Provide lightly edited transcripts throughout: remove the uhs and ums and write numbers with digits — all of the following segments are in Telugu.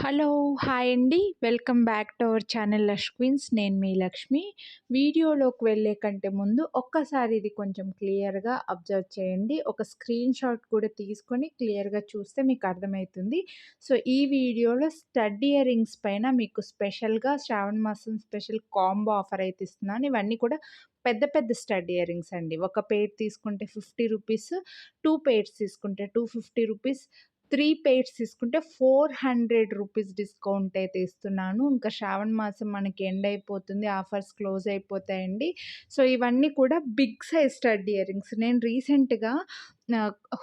హలో! హాయ్ అండి. Welcome back to our channel Lush Queens. నేను మీ లక్ష్మి. వీడియోలోకి వెళ్ళే కంటే ముందు ఒక్కసారి ఇది కొంచెం క్లియర్‌గా అబ్జర్వ్ చేయండి. ఒక స్క్రీన్ షాట్ కూడా తీసుకొని క్లియర్‌గా చూస్తే మీకు అర్థమైతుంది. సో, ఈ వీడియోలో స్టడ్ ఇయర్ రింగ్స్ పైన మీకు స్పెషల్‌గా శ్రావణ మాసం స్పెషల్ కాంబో ఆఫర్ అయితే ఇస్తున్నాను. ఇవన్నీ కూడా పెద్ద పెద్ద స్టడ్ ఇయర్ రింగ్స్ అండి. ఒక పెయిర్ తీసుకుంటే ₹50, 2 పెయిర్స్ తీసుకుంటే ₹250, 3 పెయిర్స్ తీసుకుంటే ₹400 డిస్కౌంట్ అయితే ఇస్తున్నాను. ఇంకా శ్రావణ మాసం మనకి ఎండ్ అయిపోతుంది. ఆఫర్స్ క్లోజ్ అయిపోతాయండి. సో, ఇవన్నీ కూడా big size stud earrings. నేను రీసెంట్‌గా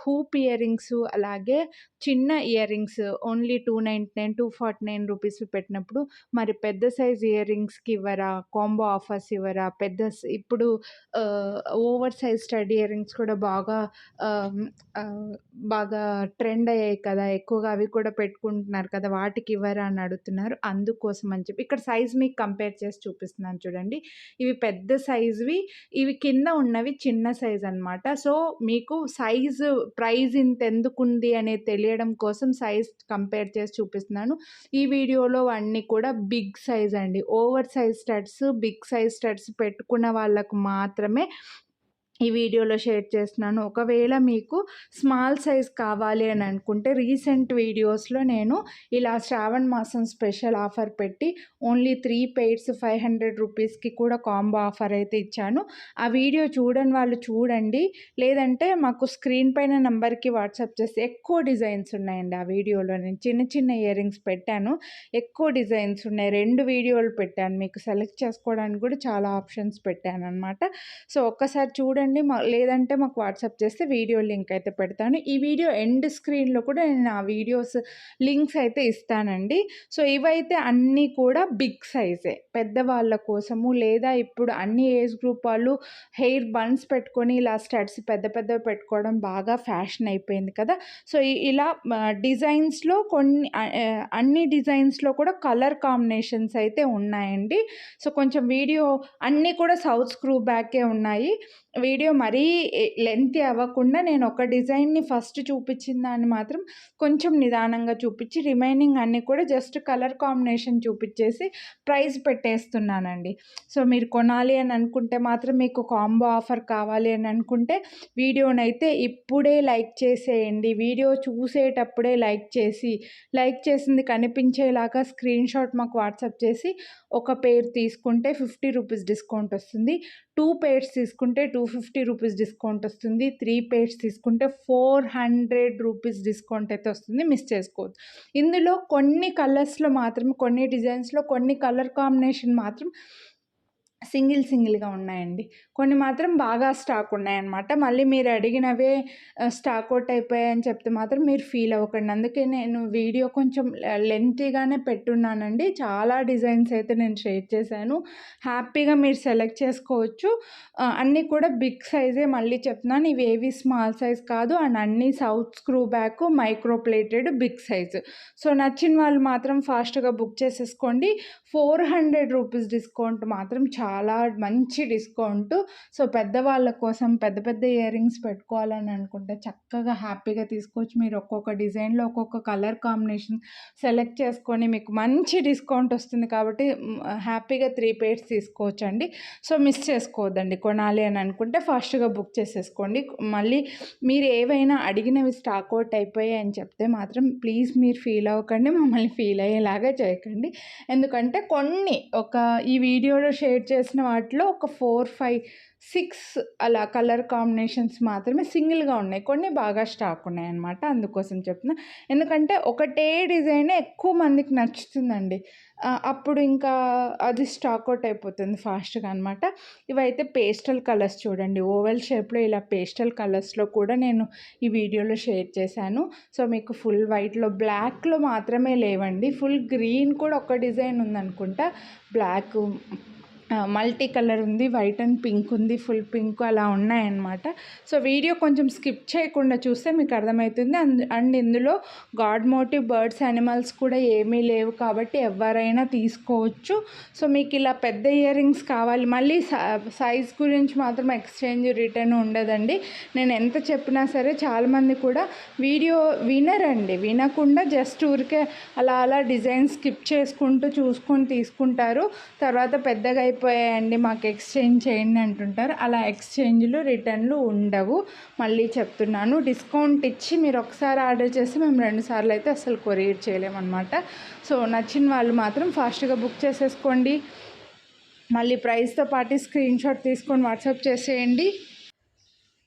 హూప్ ఇయర్ రింగ్స్ అలాగే చిన్న ఇయర్ రింగ్స్ ఓన్లీ $299, $249 పెట్టినప్పుడు మరి పెద్ద సైజ్ ఇయర్ రింగ్స్‌కి ఇవ్వరా? కాంబో ఆఫర్స్ ఇవ్వరా? ఇప్పుడు over size stud ear rings కూడా ఆహ్, ఆహ్, బాగా ట్రెండ్ అయ్యాయి కదా! ఎక్కువగా అవి కూడా పెట్టుకుంటున్నారు కదా! వాటికి ఇవ్వరా అని అడుగుతున్నారు. అందుకోసం అని చెప్పి ఇక్కడ సైజ్ మీకు కంపేర్ చేసి చూపిస్తున్నాను చూడండి. ఇవి పెద్ద సైజ్‌వి, ఇవి కింద ఉన్నవి చిన్న సైజ్ అనమాట. సో, మీకు ప్రైజ్ ఇంతెందుకుంది అనేది తెలియడం కోసం సైజ్ కంపేర్ చేసి చూపిస్తున్నాను. ఈ వీడియోలో అన్నీ కూడా బిగ్ సైజ్ అండి. Over size studs, big size studs పెట్టుకున్న వాళ్ళకు మాత్రమే ఈ వీడియోలో షేర్ చేస్తున్నాను. ఒకవేళ మీకు స్మాల్ సైజ్ కావాలి అని అనుకుంటే రీసెంట్ వీడియోస్‌లో నేను ఇలా శ్రావణ మాసం స్పెషల్ ఆఫర్ పెట్టి ఓన్లీ 3 పెయిర్స్ ₹500కి కూడా కాంబో ఆఫర్ అయితే ఇచ్చాను. ఆ వీడియో చూడని వాళ్ళు చూడండి. లేదంటే మాకు స్క్రీన్ పైన నంబర్‌కి వాట్సాప్ చేస్తే ఎక్కువ డిజైన్స్ ఉన్నాయండి ఆ వీడియోలో. నేను చిన్న చిన్న ఇయర్ రింగ్స్ పెట్టాను. ఎక్కువ డిజైన్స్ ఉన్నాయి. 2 వీడియోలు పెట్టాను. మీకు సెలెక్ట్ చేసుకోవడానికి కూడా చాలా ఆప్షన్స్ పెట్టాననమాట. సో, ఒక్కసారి చూడండి. లేదంటే మాకు వాట్సాప్ చేస్తే వీడియో లింక్ అయితే పెడతాను. ఈ వీడియో ఎండ్ స్క్రీన్‌లో కూడా నేను ఆ వీడియోస్ లింక్స్ అయితే ఇస్తానండి. సో, ఇవైతే అన్నీ కూడా బిగ్ సైజే. పెద్దవాళ్ళ కోసము లేదా ఇప్పుడు అన్ని ఏజ్ గ్రూప్ వాళ్ళు హెయిర్ బన్స్ పెట్టుకొని ఇలా స్టడ్స్ పెద్ద పెద్దవి పెట్టుకోవడం బాగా ఫ్యాషన్ అయిపోయింది కదా! సో, ఇలా డిజైన్స్‌లో అన్ని డిజైన్స్‌లో కూడా కలర్ కాంబినేషన్స్ అయితే ఉన్నాయండి. సో, కొంచెం వీడియో అన్నీ కూడా సౌత్ స్క్రూ బ్యాకే ఉన్నాయి. వీడియో మరీ లెంతీ అవ్వకుండా నేను ఒక డిజైన్‌ని ఫస్ట్ చూపించిన దాన్ని మాత్రం కొంచెం నిదానంగా చూపించి రిమైనింగ్ అన్నీ కూడా జస్ట్ కలర్ కాంబినేషన్ చూపించేసి ప్రైస్ పెట్టేస్తున్నానండి. సో, మీరు కొనాలి అని అనుకుంటే మాత్రం మీకు కాంబో ఆఫర్ కావాలి అని అనుకుంటే వీడియోనైతే ఇప్పుడే లైక్ చేసేయండి. వీడియో చూసేటప్పుడే లైక్ చేసింది కనిపించేలాగా స్క్రీన్ షాట్ మాకు వాట్సాప్ చేసి ఒక పెయిర్ తీసుకుంటే ₹50 డిస్కౌంట్ వస్తుంది. 2 పెయిర్స్ తీసుకుంటే ₹250 డిస్కౌంట్ వస్తుంది. 3 పెయిర్స్ తీసుకుంటే ₹400 డిస్కౌంట్ అయితే వస్తుంది. మిస్ చేసుకోవద్దు. ఇందులో కొన్ని కలర్స్‌లో మాత్రం, కొన్ని డిజైన్స్‌లో కొన్ని కలర్ కాంబినేషన్ మాత్రం సింగిల్‌గా ఉన్నాయండి. కొన్ని మాత్రం బాగా స్టాక్ ఉన్నాయన్నమాట. మళ్ళీ మీరు అడిగినవే స్టాక్ ఔట్ అయిపోయాయని చెప్తే మాత్రం మీరు ఫీల్ అవ్వకండి. అందుకే నేను వీడియో కొంచెం లెంతీగానే పెట్టున్నానండి. చాలా డిజైన్స్ అయితే నేను షేర్ చేశాను. హ్యాపీగా మీరు సెలెక్ట్ చేసుకోవచ్చు. అన్నీ కూడా బిగ్ సైజే మళ్ళీ చెప్తున్నాను. ఇవేవి స్మాల్ సైజ్ కాదు. అండ్ అన్నీ south screw back, micro plated big size. So, నచ్చిన వాళ్ళు మాత్రం ఫాస్ట్‌గా బుక్ చేసేసుకోండి. ₹400 డిస్కౌంట్ మాత్రం చాలా మంచి డిస్కౌంటు. సో, పెద్దవాళ్ళ కోసం పెద్ద పెద్ద ఇయర్ రింగ్స్ పెట్టుకోవాలని అనుకుంటే చక్కగా హ్యాపీగా తీసుకోవచ్చు. మీరు ఒక్కొక్క డిజైన్‌లో ఒక్కొక్క కలర్ కాంబినేషన్ సెలెక్ట్ చేసుకొని మీకు మంచి డిస్కౌంట్ వస్తుంది కాబట్టి హ్యాపీగా 3 పెయిర్స్ తీసుకోవచ్చండి. సో, మిస్ చేసుకోవద్దండి. కొనాలి అని అనుకుంటే ఫాస్ట్‌గా బుక్ చేసేసుకోండి. మళ్ళీ మీరు ఏవైనా అడిగినవి స్టాక్ ఔట్ అయిపోయాయి అని చెప్తే మాత్రం ప్లీజ్ మీరు ఫీల్ అవ్వకండి. మమ్మల్ని ఫీల్ అయ్యేలాగా చేయకండి. ఎందుకంటే ఈ వీడియోలో షేర్ చేసిన వాటిలో ఒక 4, 5, 6 అలా కలర్ కాంబినేషన్స్ మాత్రమే సింగిల్‌గా ఉన్నాయి. కొన్ని బాగా స్టాక్ ఉన్నాయన్నమాట. అందుకోసం చెప్తున్నా. ఎందుకంటే ఒకటే డిజైన్ ఎక్కువ మందికి నచ్చుతుందండి. అప్పుడు ఇంకా అది స్టాక్ ఔట్ అయిపోతుంది ఫాస్ట్‌గా అనమాట. ఇవైతే పేస్టల్ కలర్స్ చూడండి. ఓవెల్ షేప్‌లో ఇలా పేస్టల్ కలర్స్‌లో కూడా నేను ఈ వీడియోలో షేర్ చేశాను. సో, మీకు ఫుల్ వైట్‌లో, బ్లాక్‌లో మాత్రమే లేవండి. ఫుల్ గ్రీన్ కూడా ఒక డిజైన్ ఉందనుకుంటా. బ్లాకు మల్టీ కలర్ ఉంది, వైట్ అండ్ పింక్ ఉంది, ఫుల్ పింక్ అలా ఉన్నాయన్నమాట. సో వీడియో కొంచెం స్కిప్ చేయకుండా చూస్తే మీకు అర్థమవుతుంది. అండ్ ఇందులో గాడ్ మోటివ్ బర్డ్స్ యానిమల్స్ కూడా ఏమీ లేవు కాబట్టి ఎవరైనా తీసుకోవచ్చు. సో మీకు ఇలా పెద్ద ఇయర్ రింగ్స్ కావాలి, మళ్ళీ సైజ్ గురించి మాత్రం ఎక్స్చేంజ్ రిటర్న్ ఉండదండి. నేను ఎంత చెప్పినా సరే చాలామంది కూడా వీడియో వినరండి, వినకుండా జస్ట్ ఊరికే అలా అలా డిజైన్ స్కిప్ చేసుకుంటూ చూసుకొని తీసుకుంటారు. తర్వాత పెద్దగా అయిపోయాయండి మాకు ఎక్స్చేంజ్ చేయండి అంటుంటారు. అలా ఎక్స్చేంజ్లు రిటర్న్లు ఉండవు. మళ్ళీ చెప్తున్నాను, డిస్కౌంట్ ఇచ్చి మీరు ఒకసారి ఆర్డర్ చేస్తే మేము 2 సార్లు అయితే అసలు కొరియర్ చేయలేమన్నమాట. సో నచ్చిన వాళ్ళు మాత్రం ఫాస్ట్గా బుక్ చేసేసుకోండి. మళ్ళీ ప్రైస్తో పాటు స్క్రీన్ షాట్ తీసుకొని వాట్సాప్ చేసేయండి.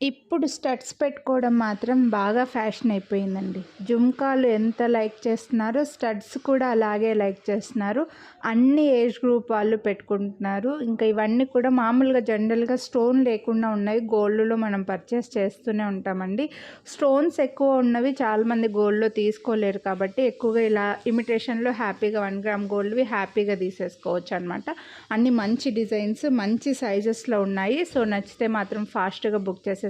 ఇప్పుడు స్టడ్స్ పెట్టుకోవడం మాత్రం బాగా ఫ్యాషన్ అయిపోయిందండి. జుమ్కాలు ఎంత లైక్ చేస్తున్నారో స్టడ్స్ కూడా అలాగే లైక్ చేస్తున్నారు. అన్ని ఏజ్ గ్రూప్ వాళ్ళు పెట్టుకుంటున్నారు. ఇంకా ఇవన్నీ కూడా మామూలుగా జనరల్గా స్టోన్ లేకుండా ఉన్నవి గోల్డ్లో మనం పర్చేస్ చేస్తూనే ఉంటామండి. స్టోన్స్ ఎక్కువ ఉన్నవి చాలామంది గోల్డ్లో తీసుకోలేరు కాబట్టి ఎక్కువగా ఇలా ఇమిటేషన్లో హ్యాపీగా 1 గ్రామ్ గోల్డ్వి హ్యాపీగా తీసేసుకోవచ్చు అనమాట. అన్ని మంచి డిజైన్స్ మంచి సైజెస్లో ఉన్నాయి. సో నచ్చితే మాత్రం ఫాస్ట్గా బుక్ చేసేసుకోండి.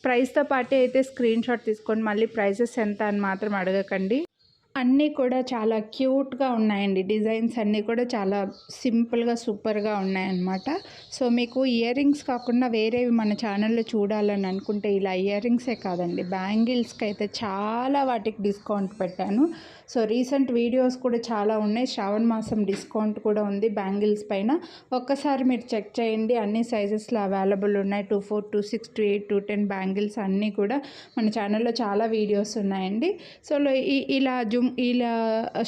ప్రైస్తో పాటే అయితే స్క్రీన్ షాట్ తీసుకోండి. మళ్ళీ ప్రైజెస్ ఎంత అని మాత్రం అడగకండి. అన్నీ కూడా చాలా క్యూట్గా ఉన్నాయండి. డిజైన్స్ అన్నీ కూడా చాలా సింపుల్గా సూపర్గా ఉన్నాయన్నమాట. సో మీకు ఇయర్ రింగ్స్ కాకుండా వేరేవి మన ఛానల్లో చూడాలని అనుకుంటే ఇలా ఇయర్ రింగ్సే కాదండి, బ్యాంగిల్స్కి అయితే చాలా వాటికి డిస్కౌంట్ పెట్టాను. సో రీసెంట్ వీడియోస్ కూడా చాలా ఉన్నాయి. శ్రావణ మాసం డిస్కౌంట్ కూడా ఉంది బ్యాంగిల్స్ పైన. ఒక్కసారి మీరు చెక్ చేయండి. అన్ని సైజెస్లో అవైలబుల్ ఉన్నాయి. 2-4, 2-6, 2-8, 2-10 బ్యాంగిల్స్ అన్నీ కూడా మన ఛానల్లో చాలా వీడియోస్ ఉన్నాయండి. సో ఇలా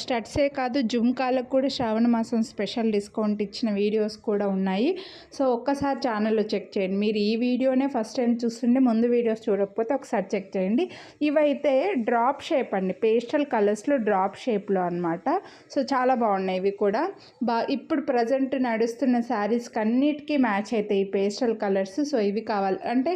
స్టడ్సే కాదు, జుమ్కాలకు కూడా శ్రావణ మాసం స్పెషల్ డిస్కౌంట్ ఇచ్చిన వీడియోస్ కూడా ఉన్నాయి. సో ఒక్కసారి ఛానల్లో చెక్ చేయండి. మీరు ఈ వీడియోనే ఫస్ట్ టైం చూస్తుంటే ముందు వీడియోస్ చూడకపోతే ఒకసారి చెక్ చేయండి. ఇవైతే డ్రాప్ షేప్ అండి, పేస్టల్ కలర్స్లో డ్రాప్ షేప్లో అనమాట. సో చాలా బాగున్నాయి ఇవి కూడా. ఇప్పుడు ప్రజెంట్ నడుస్తున్న శారీస్కి అన్నిటికీ మ్యాచ్ అవుతాయి ఈ పేస్టల్ కలర్స్. సో ఇవి కావాలి అంటే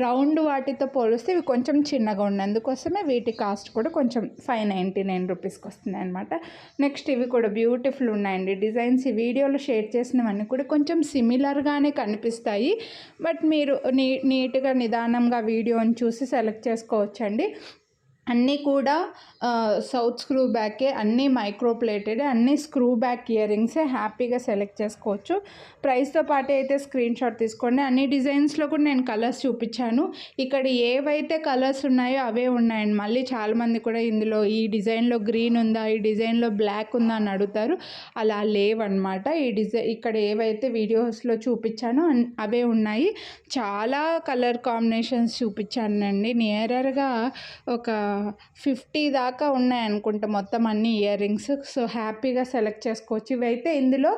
రౌండ్ వాటితో పోలిస్తే ఇవి కొంచెం చిన్నగా ఉన్నాయి, అందుకోసమే వీటి కాస్ట్ కూడా కొంచెం 599 రూపీస్కి వస్తున్నాయి అనమాట. నెక్స్ట్ ఇవి కూడా బ్యూటిఫుల్ ఉన్నాయండి డిజైన్స్. ఈ వీడియోలో షేర్ చేసినవన్నీ కూడా కొంచెం సిమిలర్గానే కనిపిస్తాయి, బట్ మీరు నీట్గా నిదానంగా వీడియోని చూసి సెలెక్ట్ చేసుకోవచ్చండి. అన్నీ కూడా సౌత్ స్క్రూ బ్యాకే, అన్నీ మైక్రో ప్లేటెడ్, అన్నీ స్క్రూ బ్యాక్ ఇయర్ రింగ్సే హ్యాపీగా సెలెక్ట్ చేసుకోవచ్చు. ప్రైస్తో పాటు అయితే స్క్రీన్ షాట్ తీసుకోండి. అన్ని డిజైన్స్లో కూడా నేను కలర్స్ చూపించాను. ఇక్కడ ఏవైతే కలర్స్ ఉన్నాయో అవే ఉన్నాయండి. మళ్ళీ చాలామంది కూడా ఇందులో ఈ డిజైన్లో గ్రీన్ ఉందా, ఈ డిజైన్లో బ్లాక్ ఉందా అని అడుగుతారు. అలా లేవన్నమాట. ఇక్కడ ఏవైతే వీడియోస్లో చూపించానో అవే ఉన్నాయి. చాలా కలర్ కాంబినేషన్స్ చూపించానండి. నియరర్గా ఒక 50 దాకా ఉన్నాయనుకుంటా మొత్తం అన్ని ఇయర్ రింగ్స్. సో హ్యాపీగా సెలెక్ట్ చేసుకోవచ్చు. ఇవైతే ఇందులో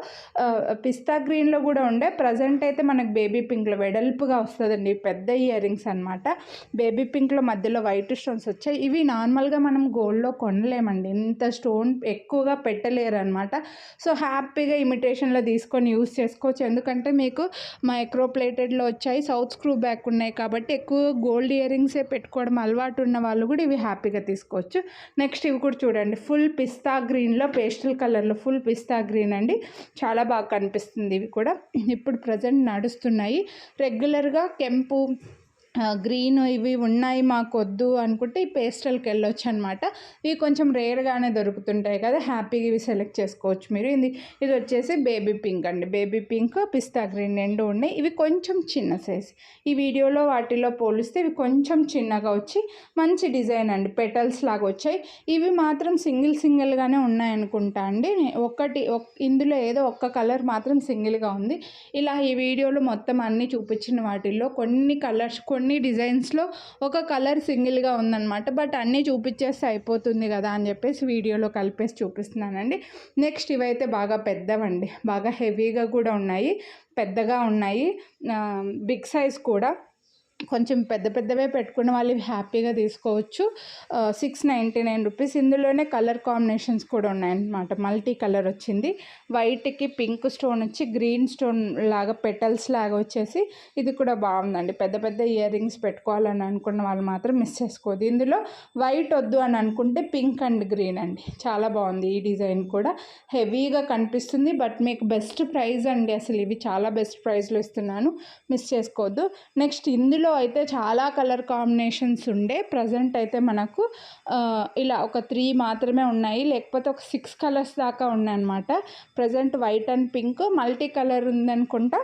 పిస్తా గ్రీన్లో కూడా ఉండే, ప్రజెంట్ అయితే మనకు బేబీ పింక్లో వెడల్పుగా వస్తుందండి. పెద్ద ఇయర్ రింగ్స్ అనమాట. బేబీ పింక్లో మధ్యలో వైట్ స్టోన్స్ వచ్చాయి. ఇవి నార్మల్గా మనం గోల్డ్లో కొనలేమండి, ఇంత స్టోన్ ఎక్కువగా పెట్టలేరు అనమాట. సో హ్యాపీగా ఇమిటేషన్లో తీసుకొని యూస్ చేసుకోవచ్చు. ఎందుకంటే మీకు మైక్రో ప్లేటెడ్లో వచ్చాయి, సౌత్ స్క్రూ బ్యాక్ ఉన్నాయి కాబట్టి ఎక్కువ గోల్డ్ ఇయర్ రింగ్సే పెట్టుకోవడం అలవాటు ఉన్న వాళ్ళు కూడా ఇవి హ్యాపీగా తీసుకోవచ్చు. నెక్స్ట్ ఇవి కూడా చూడండి, ఫుల్ పిస్తా గ్రీన్లో పేస్టల్ కలర్లో ఫుల్ పిస్తా గ్రీన్ అండి, చాలా బాగా కనిపిస్తుంది. ఇవి కూడా ఇప్పుడు ప్రజెంట్ నడుస్తున్నాయి. రెగ్యులర్గా కెంపు గ్రీన్ ఇవి ఉన్నాయి మాకు వద్దు అనుకుంటే ఈ పేస్టల్కి వెళ్ళొచ్చు అనమాట. ఇవి కొంచెం రేర్గానే దొరుకుతుంటాయి కదా, హ్యాపీగా ఇవి సెలెక్ట్ చేసుకోవచ్చు మీరు. ఇది వచ్చేసి బేబీ పింక్ అండి, బేబీ పింక్ పిస్తా గ్రీన్ రెండు ఉన్నాయి. ఇవి కొంచెం చిన్న సైజ్, ఈ వీడియోలో వాటిలో పోలిస్తే ఇవి కొంచెం చిన్నగా వచ్చి మంచి డిజైన్ అండి, పెటల్స్ లాగా వచ్చాయి. ఇవి మాత్రం సింగిల్గానే ఉన్నాయనుకుంటా అండి. ఇందులో ఏదో ఒక్క కలర్ మాత్రం సింగిల్గా ఉంది. ఇలా ఈ వీడియోలో మొత్తం అన్నీ చూపించిన వాటిల్లో కొన్ని డిజైన్స్లో ఒక కలర్ సింగిల్గా ఉందన్నమాట. బట్ అన్నీ చూపించేస్తే అయిపోతుంది కదా అని చెప్పేసి వీడియోలో కలిపేసి చూపిస్తున్నానండి. నెక్స్ట్ ఇవైతే బాగా పెద్దవండి, బాగా హెవీగా కూడా ఉన్నాయి, పెద్దగా ఉన్నాయి, బిగ్ సైజ్ కూడా. కొంచెం పెద్ద పెద్దవే పెట్టుకున్న వాళ్ళు హ్యాపీగా తీసుకోవచ్చు. 699 రూపీస్. ఇందులోనే కలర్ కాంబినేషన్స్ కూడా ఉన్నాయన్నమాట. మల్టీ కలర్ వచ్చింది. వైట్‌కి పింక్ స్టోన్ వచ్చి గ్రీన్ స్టోన్ లాగా పెటల్స్ లాగా వచ్చేసి ఇది కూడా బాగుందండి. పెద్ద పెద్ద ఇయర్ రింగ్స్ పెట్టుకోవాలని అనుకున్న వాళ్ళు మాత్రం మిస్ చేసుకోవద్దు. ఇందులో వైట్ వద్దు అని అనుకుంటే పింక్ అండ్ గ్రీన్ అండి. చాలా బాగుంది ఈ డిజైన్ కూడా. హెవీగా కనిపిస్తుంది బట్ మీకు బెస్ట్ ప్రైస్ అండి. అసలు ఇవి చాలా బెస్ట్ ప్రైస్లో ఇస్తున్నాను, మిస్ చేసుకోవద్దు. నెక్స్ట్ ఇందులో అయితే చాలా కలర్ కాంబినేషన్స్ ఉండే. ప్రజెంట్ అయితే మనకు ఇలా ఒక 3 మాత్రమే ఉన్నాయి, లేకపోతే ఒక 6 కలర్స్ దాకా ఉన్నాయన్నమాట. Present white and pink multi colour ఉందనుకుంటా.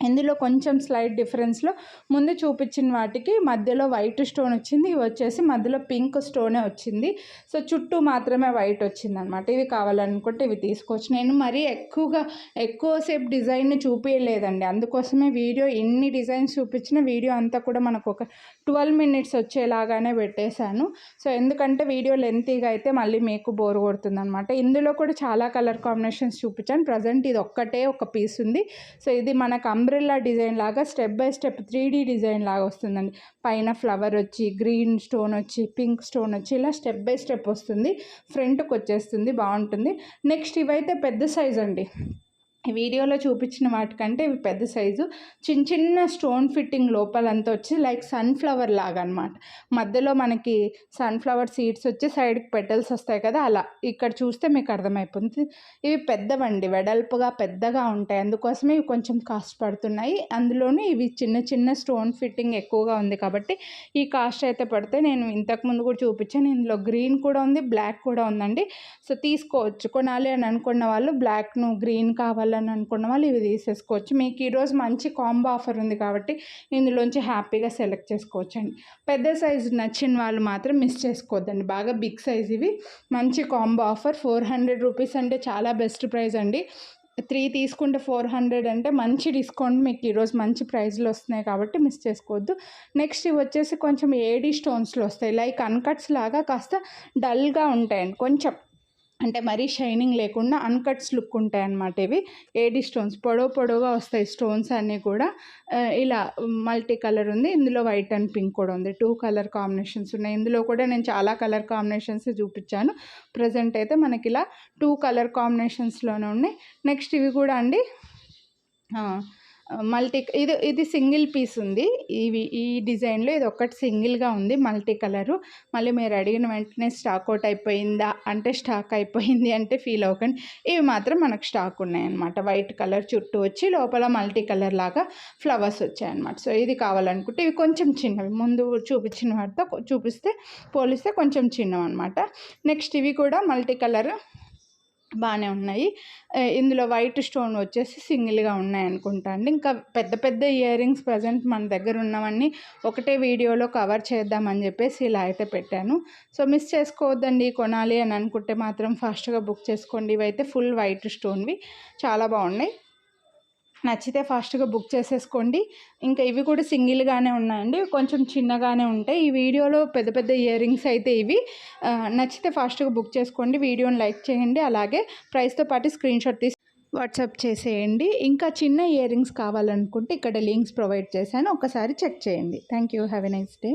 ఇందులో కొంచెం స్లైట్ డిఫరెన్స్లో ముందు చూపించిన వాటికి మధ్యలో వైట్ స్టోన్ వచ్చింది, ఇవి వచ్చేసి మధ్యలో పింక్ స్టోనే వచ్చింది. సో చుట్టూ మాత్రమే వైట్ వచ్చిందనమాట. ఇవి కావాలనుకుంటే ఇవి తీసుకోవచ్చు. నేను మరీ ఎక్కువసేపు డిజైన్ చూపించలేదండి, అందుకోసమే వీడియో ఇన్ని డిజైన్స్ చూపించిన వీడియో అంతా కూడా మనకు ఒక 12 మినిట్స్ వచ్చేలాగానే పెట్టేశాను. సో ఎందుకంటే వీడియో లెంతీగా అయితే మళ్ళీ మీకు బోర్ కొడుతుందనమాట. ఇందులో కూడా చాలా కలర్ కాంబినేషన్స్ చూపించాను. ప్రజెంట్ ఇది ఒక్కటే ఒక పీస్ ఉంది. సో ఇది మనకు అంబ్రెల్లా డిజైన్ లాగా step by step 3D design లాగా వస్తుందండి. పైన ఫ్లవర్ వచ్చి, గ్రీన్ స్టోన్ వచ్చి, పింక్ స్టోన్ వచ్చి, ఇలా స్టెప్ బై స్టెప్ వస్తుంది. ఫ్రంట్కి వచ్చేస్తుంది, బాగుంటుంది. నెక్స్ట్ ఇవైతే పెద్ద సైజ్ అండి. ఈ వీడియోలో చూపించిన వాటికంటే ఇవి పెద్ద సైజు. చిన్న చిన్న స్టోన్ ఫిట్టింగ్ లోపలంతా వచ్చి లైక్ సన్ఫ్లవర్ లాగా అనమాట. మధ్యలో మనకి సన్ఫ్లవర్ సీడ్స్ వచ్చి సైడ్కి పెటల్స్ వస్తాయి కదా, అలా ఇక్కడ చూస్తే మీకు అర్థమైపోతుంది. ఇవి పెద్దవండి, వెడల్పుగా పెద్దగా ఉంటాయి, అందుకోసమే ఇవి కొంచెం కాస్ట్ పడుతున్నాయి. అందులోనే ఇవి చిన్న చిన్న స్టోన్ ఫిట్టింగ్ ఎక్కువగా ఉంది కాబట్టి ఈ కాస్ట్ అయితే పడితే. నేను ఇంతకుముందు కూడా చూపించాను, ఇందులో గ్రీన్ కూడా ఉంది, బ్లాక్ కూడా ఉందండి. సో తీసుకోవచ్చు. కొనాలి అని అనుకున్న వాళ్ళు బ్లాక్ను గ్రీన్ కావాలి అని అనుకున్న వాళ్ళు ఇవి తీసేసుకోవచ్చు. మీకు ఈరోజు మంచి కాంబో ఆఫర్ ఉంది కాబట్టి ఇందులోంచి హ్యాపీగా సెలెక్ట్ చేసుకోవచ్చు అండి. పెద్ద సైజు నచ్చిన వాళ్ళు మాత్రం మిస్ చేసుకోవద్దండి. బాగా బిగ్ సైజ్ ఇవి. మంచి కాంబో ఆఫర్ 400 రూపీస్ అంటే చాలా బెస్ట్ ప్రైస్ అండి. 3 తీసుకుంటే 400 అంటే మంచి డిస్కౌంట్ మీకు ఈరోజు మంచి ప్రైస్లో వస్తున్నాయి కాబట్టి మిస్ చేసుకోవద్దు. నెక్స్ట్ ఇవి వచ్చేసి కొంచెం ఏడీ స్టోన్స్లో వస్తాయి. లైక్ అన్కట్స్ లాగా కాస్త డల్గా ఉంటాయండి, కొంచెం అంటే మరీ షైనింగ్ లేకుండా అన్కట్స్ లుక్ ఉంటాయి అన్నమాట. ఇవి ఏడీ స్టోన్స్ పొడవుగా వస్తాయి స్టోన్స్ అన్నీ కూడా. ఇలా మల్టీ కలర్ ఉంది. ఇందులో వైట్ అండ్ పింక్ కూడా ఉంది. 2 కలర్ కాంబినేషన్స్ ఉన్నాయి. ఇందులో కూడా నేను చాలా కలర్ కాంబినేషన్స్ చూపించాను. ప్రజెంట్ అయితే మనకి ఇలా 2 కలర్ కాంబినేషన్స్లోనే ఉన్నాయి. నెక్స్ట్ ఇవి కూడా అండి ఇది సింగిల్ పీస్ ఉంది. ఈ డిజైన్లో ఇది ఒక్కటి సింగిల్గా ఉంది, మల్టీ కలరు. మళ్ళీ మీరు అడిగిన వెంటనే స్టాక్ అవుట్ అయిపోయిందా అంటే స్టాక్ అయిపోయింది అంటే ఫీల్ అవ్వకండి. ఇవి మాత్రం మనకు స్టాక్ ఉన్నాయన్నమాట. వైట్ కలర్ చుట్టూ వచ్చి లోపల మల్టీ కలర్ లాగా ఫ్లవర్స్ వచ్చాయన్నమాట. సో ఇది కావాలనుకుంటే ఇవి కొంచెం చిన్నవి, ముందు చూపించిన వాటితో పోలిస్తే కొంచెం చిన్నవి అనమాట. నెక్స్ట్ ఇవి కూడా మల్టీ కలర్ బాగానే ఉన్నాయి. ఇందులో వైట్ స్టోన్ వచ్చేసి సింగిల్గా ఉన్నాయి అనుకుంటా అండి. ఇంకా పెద్ద ఇయర్ రింగ్స్ ప్రజెంట్ మన దగ్గర ఉన్నవన్నీ ఒకటే వీడియోలో కవర్ చేద్దామని చెప్పేసి ఇలా అయితే పెట్టాను. సో మిస్ చేసుకోవద్దండి. కొనాలి అని అనుకుంటే మాత్రం ఫాస్ట్గా బుక్ చేసుకోండి. ఇవైతే ఫుల్ వైట్ స్టోన్వి, చాలా బాగున్నాయి. నచ్చితే ఫాస్ట్గా బుక్ చేసేసుకోండి. ఇంకా ఇవి కూడా సింగిల్గానే ఉన్నాయండి, కొంచెం చిన్నగానే ఉంటాయి. ఈ వీడియోలో పెద్ద ఇయర్ రింగ్స్ అయితే ఇవి. నచ్చితే ఫాస్ట్గా బుక్ చేసుకోండి. వీడియోని లైక్ చేయండి, అలాగే ప్రైస్తో పాటు స్క్రీన్ షాట్ తీసి వాట్సాప్ చేసేయండి. ఇంకా చిన్న ఇయర్ రింగ్స్ కావాలనుకుంటే ఇక్కడ లింక్స్ ప్రొవైడ్ చేశాను, ఒకసారి చెక్ చేయండి. Thank you. Have a nice day.